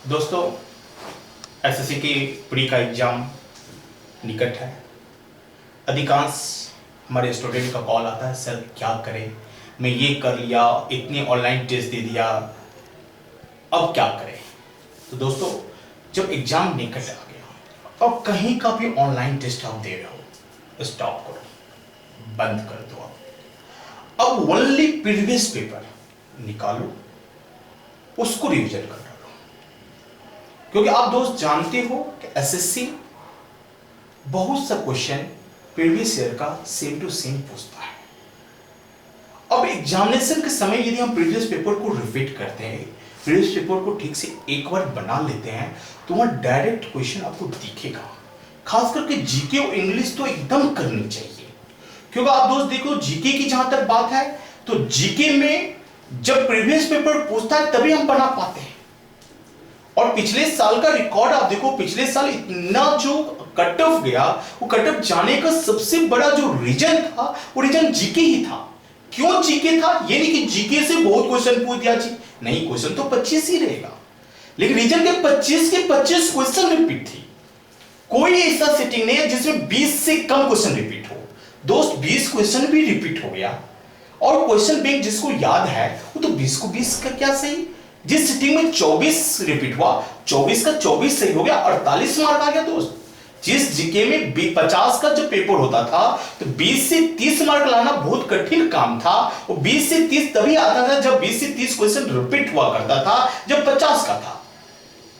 दोस्तों, एसएससी की प्री का एग्ज़ाम निकट है। अधिकांश हमारे स्टूडेंट का कॉल आता है, सर क्या करें, मैं ये कर लिया, इतने ऑनलाइन टेस्ट दे दिया, अब क्या करें। तो दोस्तों, जब एग्ज़ाम निकट आ गया और कहीं का भी ऑनलाइन टेस्ट आप दे रहे हो, स्टॉप करो, बंद कर दो। अब ओनली प्रीवियस पेपर निकालो, उसको रिवीजन कर डालो। क्योंकि आप दोस्त जानते हो कि एसएससी बहुत सा क्वेश्चन प्रीवियस ईयर का सेम टू सेम पूछता है। अब एग्जामिनेशन के समय यदि हम प्रीवियस पेपर को रिपीट करते हैं, प्रीवियस पेपर को ठीक से एक बार बना लेते हैं, तो वहां डायरेक्ट क्वेश्चन आपको दिखेगा। खास करके जीके और इंग्लिश तो एकदम करनी चाहिए। क्योंकि आप दोस्त देखो, जीके की जहां तक बात है, तो जीके में जब प्रीवियस पेपर पूछता है तभी हम बना पाते हैं। और पिछले साल का रिकॉर्ड आप देखो, पिछले साल इतना जो कट ऑफ गया, वो कट ऑफ जाने का सबसे बड़ा जो रीजन था, वो रीजन जीके ही था। क्यों जीके था? ये नहीं कि जीके से बहुत क्वेश्चन पूछ दिया जी, नहीं, क्वेश्चन तो 25 ही रहेगा, लेकिन रीजन के 25 के 25 क्वेश्चन रिपीट थी। कोई ऐसा सेटिंग नहीं है जिसमें 20 से कम क्वेश्चन रिपीट हो। दोस्त, 20 क्वेश्चन भी रिपीट हो गया, और क्वेश्चन बैंक जिसको याद है वो तो 20 को 20 का क्या सही। जिस सिटिंग में 24 रिपीट हुआ, 24 का 24 सही हो गया, 48 मार्क आ गया दोस्त। जिस जीके में 50 का जो पेपर होता था, तो 20 से 30 मार्क लाना बहुत कठिन काम था। वो 20 से 30 तभी आता था जब 20 से 30 क्वेश्चन रिपीट हुआ करता था, जब 50 का था।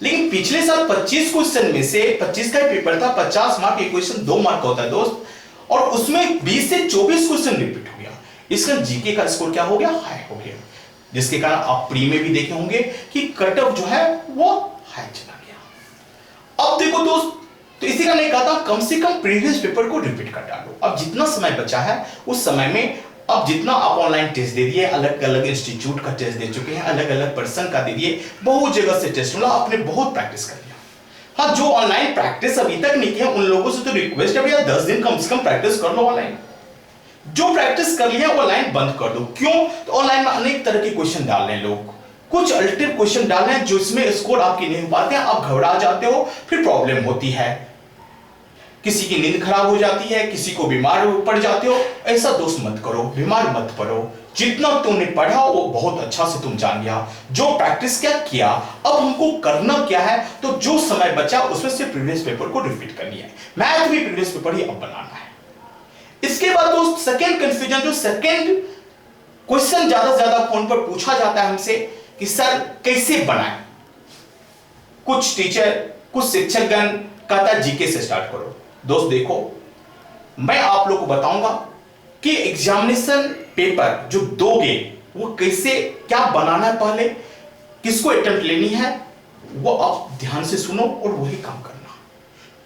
लेकिन पिछले साल 25 क्वेश्चन में से 25 का पेपर था, 50 मार्क, एक क्वेश्चन 2 मार्क का होता है दोस्त, और उसमें 20 से 24 क्वेश्चन रिपीट हो गया। इसका जीके का स्कोर क्या हो गया? हाई हो गया, जिसके कारण आप प्री में भी देखे होंगे कि कट ऑफ जो है वो हाई चला गया। अब देखो दोस्त, तो इसी का नहीं कहा था कम से कम प्रीवियस पेपर को रिपीट कर डालो। अब जितना समय बचा है उस समय में, अब जितना आप ऑनलाइन टेस्ट दे दिए, अलग अलग इंस्टीट्यूट का टेस्ट दे चुके हैं, अलग अलग पर्सन का दे दिए, बहुत जगह से टेस्ट मिला, आपने बहुत प्रैक्टिस कर लिया। हाँ, जो ऑनलाइन प्रैक्टिस अभी तक नहीं किया उन लोगों से तो रिक्वेस्ट है भैया 10 दिन कम से कम प्रैक्टिस कर लो ऑनलाइन। जो प्रैक्टिस कर लिया ऑनलाइन बंद कर दो। क्यों? तो ऑनलाइन में अनेक तरह के क्वेश्चन डाल रहे हैं लोग, कुछ अल्टरनेटिव क्वेश्चन डाल रहे हैं जिसमें स्कोर आपकी नहीं हो पाते हैं, आप घबरा जाते हो, फिर प्रॉब्लम होती है, किसी की नींद खराब हो जाती है, किसी को बीमार पड़ जाते हो। ऐसा दोस्त मत करो, बीमार मत पड़ो। जितना तुमने पढ़ा वो बहुत अच्छा से तुम जान गया, जो प्रैक्टिस क्या किया, अब हमको करना क्या है, तो जो समय बचा उसमें से प्रीवियस पेपर को रिपीट करनी है। मैथ भी प्रीवियस पेपर ही अब बनाना है। इसके बाद दोस्त सेकंड कंफ्यूजन, जो सेकंड क्वेश्चन ज्यादा से ज्यादा फोन पर पूछा जाता है हमसे कि सर कैसे बनाएं। कुछ टीचर, कुछ शिक्षकगण कहता है जीके से स्टार्ट करो। दोस्त देखो, मैं आप लोग को बताऊंगा कि एग्जामिनेशन पेपर जो दोगे वो कैसे, क्या बनाना है, पहले किसको अटेम्प्ट लेनी है, वो आप ध्यान से सुनो और वही काम करना।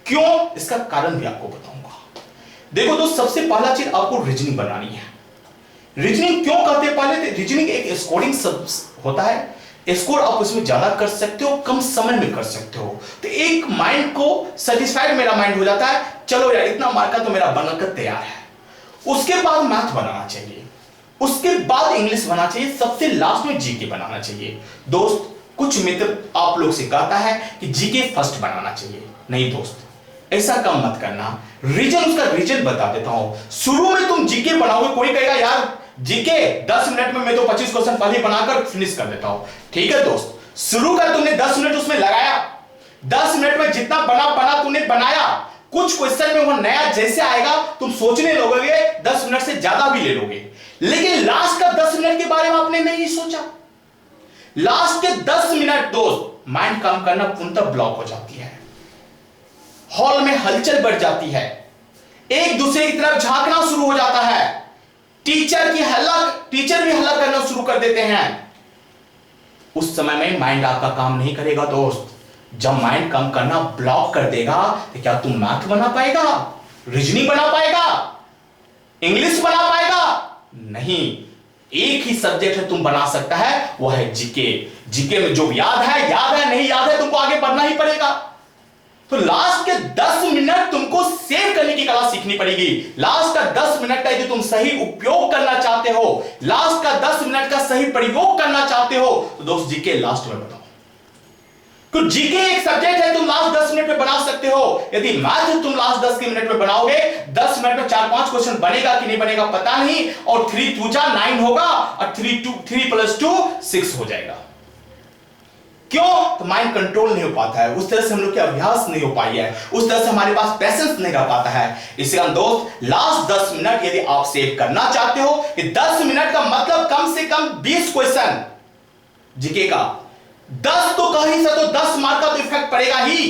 क्यों? इसका कारण भी आपको बताऊंगा। देखो दोस्त, सबसे पहला चीज आपको रीजनिंग बनानी है। रीजनिंग क्यों कहते हैं? पहले रीजनिंग एक स्कोरिंग होता है, स्कोर आप उसमें ज्यादा कर सकते हो, कम समय में कर सकते हो। तो एक माइंड को सेटिस्फाइड मेरा माइंड हो जाता है, चलो यार इतना मार्क का तो मेरा बनकर तैयार है। उसके बाद मैथ बनाना चाहिए, उसके बाद इंग्लिश बनाना चाहिए, सबसे लास्ट में जीके बनाना चाहिए। दोस्त, कुछ मित्र आप लोग से कहता है कि जीके फर्स्ट बनाना चाहिए। नहीं दोस्त, ऐसा काम मत करना। रीजन, उसका रीजन बता देता हूं। शुरू में तुम जीके बनाओगे, कोई कहेगा यार जीके 10 मिनट में मैं तो 25 क्वेश्चन पहले बनाकर फिनिश कर देता हूं। ठीक है दोस्त, शुरू कर, तुमने 10 मिनट उसमें लगाया, 10 मिनट में जितना बना तुमने बनाया। कुछ क्वेश्चन में वो नया जैसे आएगा तुम सोचने लगोगे, 10 मिनट से ज्यादा भी ले लोगे, लेकिन लास्ट का 10 मिनट के बारे में आपने नहीं सोचा। लास्ट के 10 मिनट दोस्त माइंड काम करना पूर्णतः ब्लॉक हो जाती है, हॉल में हलचल बढ़ जाती है, एक दूसरे की तरफ झांकना शुरू हो जाता है, टीचर भी हल्ला करना शुरू कर देते हैं। उस समय में माइंड आपका काम नहीं करेगा दोस्त। जब माइंड काम करना ब्लॉक कर देगा, तो क्या तुम मैथ बना पाएगा, रीजनिंग बना पाएगा, इंग्लिश बना पाएगा? नहीं। एक ही सब्जेक्ट है तुम बना सकता है, वो है जीके। जीके में जो याद है, नहीं याद है, तुमको आगे बढ़ना ही पड़ेगा। तो लास्ट के 10 मिनट तुमको सेव करने की कला सीखनी पड़ेगी। लास्ट का 10 मिनट का यदि तुम सही उपयोग करना चाहते हो, लास्ट का 10 मिनट का सही प्रयोग करना चाहते हो, तो दोस्त जीके लास्ट में बताओ। कुछ जीके एक सब्जेक्ट है, तुम लास्ट 10 मिनट में बना सकते हो। यदि मैथ तुम लास्ट 10 मिनट में बनाओगे, 10 मिनट में 4-5 क्वेश्चन बनेगा कि नहीं बनेगा पता नहीं, और 3 2 जा 9 होगा, और 3 + 2 6 हो जाएगा। क्यों? तो माइंड कंट्रोल नहीं हो पाता है, उस तरह से हम लोग की अभ्यास नहीं हो पाई है, उस तरह से हमारे पास पेशेंस नहीं रह पाता है। इसलिए हम दोस्त लास्ट 10 मिनट यदि आप सेव करना चाहते हो, कि 10 मिनट का मतलब कम से कम 20 क्वेश्चन जीके का, 10 तो कह ही सकते हो, 10 मार्क का तो इफेक्ट पड़ेगा ही,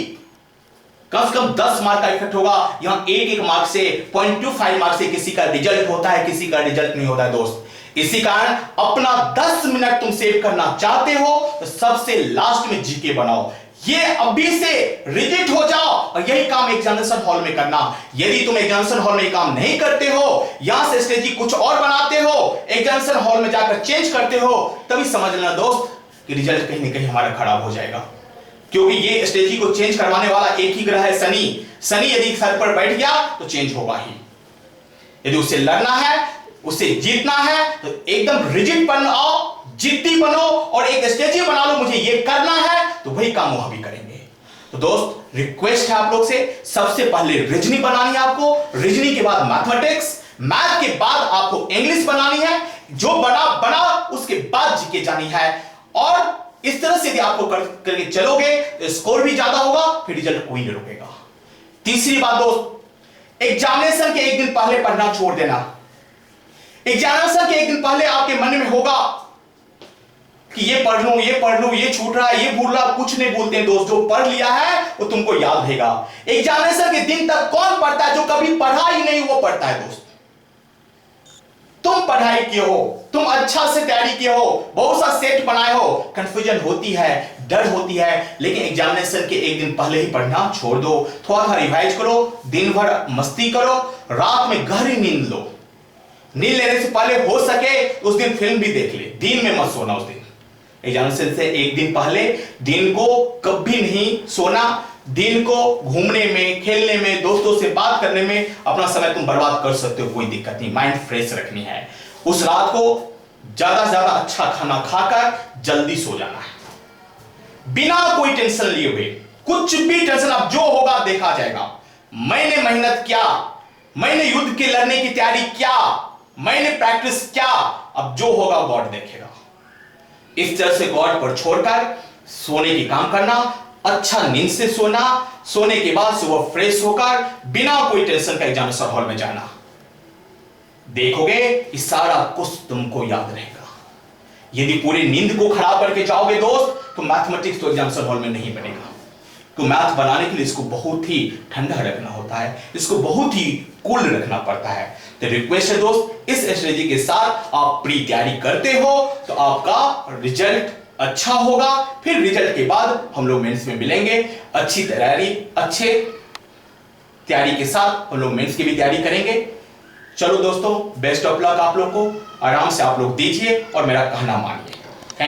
कम से कम 10 मार्क का इफेक्ट होगा। यहां एक मार्क से 0.25 मार्क से किसी का रिजल्ट होता है, किसी का रिजल्ट नहीं होता है दोस्त। इसी कारण अपना 10 मिनट तुम सेव करना चाहते हो तो सबसे लास्ट में जीके बनाओ। ये अभी से रिजिट हो जाओ और यही काम एग्जामिनेशन हॉल में करना। यदि तुम एग्जामिनेशन हॉल में काम नहीं करते हो, यहां से स्ट्रेटजी कुछ और बनाते हो, एग्जामिनेशन हॉल में जाकर चेंज करते हो, तभी समझ लेना दोस्त कि रिजल्ट कहीं ना कहीं हमारा खराब हो जाएगा। क्योंकि ये स्ट्रेटजी को चेंज करवाने वाला एक ही ग्रह है, शनि। शनि यदि सर पर बैठ गया तो चेंज होगा ही। यदि उससे लड़ना है, उससे जीतना है, तो एकदम रिजिड बनाओ, जिद्दी बनो और एक स्ट्रेटजी बना लो, मुझे ये करना है, तो वही काम वहां भी करेंगे। तो दोस्त रिक्वेस्ट है आप लोग से, सबसे पहले रीजनिंग बनानी है आपको, रीजनिंग के बाद मैथमेटिक्स, मैथ के बाद आपको इंग्लिश बनानी है, जो बना उसके बाद जीके जानी है। और इस तरह से यदि आपको करके चलोगे तो स्कोर भी ज्यादा होगा, फिर रिजल्ट कोई नहीं रोकेगा। तीसरी बात दोस्त, एग्जामिनेशन के एक दिन पहले पढ़ना छोड़ देना। एग्जामिनेशन के एक दिन पहले आपके मन में होगा कि ये पढ़ लूं, ये छूट रहा है, ये भूल रहा, कुछ नहीं भूलते हैं दोस्त। जो पढ़ लिया है वो तुमको याद रहेगा। एग्जामिनेशन के दिन तक कौन पढ़ता है? जो कभी पढ़ा ही नहीं वो पढ़ता है दोस्त। तुम पढ़ाई किए हो, तुम अच्छा से तैयारी किए हो, बहुत सा सेट बनाए हो, कंफ्यूजन होती है, डर होती है, लेकिन एग्जामिनेशन के एक दिन पहले ही पढ़ना छोड़ दो। थोड़ा सा रिवाइज करो, दिन भर मस्ती करो, रात में गहरी नींद लो। नींद लेने से पहले हो सके उस दिन फिल्म भी देख ले, दिन में मत सोना उस दिन। एग्जामिनेशन से एक दिन पहले दिन को कभी नहीं सोना। दिन को घूमने में, खेलने में, दोस्तों से बात करने में अपना समय तुम बर्बाद कर सकते हो, कोई दिक्कत नहीं। माइंड फ्रेश रखनी है। उस रात को ज्यादा से ज्यादा अच्छा खाना खाकर जल्दी सो जाना है, बिना कोई टेंशन लिए हुए। कुछ भी टेंशन, अब जो होगा देखा जाएगा। मैंने मेहनत किया, मैंने युद्ध के लड़ने की तैयारी किया, मैंने प्रैक्टिस किया, अब जो होगा गॉड देखेगा। इस तरह से गॉड पर छोड़कर सोने की काम करना, अच्छा नींद से सोना, सोने के बाद सुबह फ्रेश होकर बिना कोई टेंशन का एग्जामिनेशन हॉल में जाना। देखोगे इस सारा कुछ तुमको याद रहेगा। यदि पूरी नींद को खराब करके जाओगे दोस्त, तो मैथमेटिक्स तो एग्जामिनेशन हॉल में नहीं बनेगा। तो मैथ बनाने के लिए इसको बहुत ही ठंडा रखना होता है, इसको बहुत ही कूल रखना पड़ता है। तो रिक्वेस्ट है दोस्त, इस स्ट्रेटजी के साथ आप प्री तैयारी करते हो तो आपका रिजल्ट अच्छा होगा। फिर रिजल्ट के बाद हम लोग मेंस में मिलेंगे। अच्छी तैयारी, अच्छे तैयारी के साथ हम लोग मेंस की भी तैयारी करेंगे। चलो दोस्तों, बेस्ट ऑफ लक आप लोग को। आराम से आप लोग दीजिए और मेरा कहना मानिए।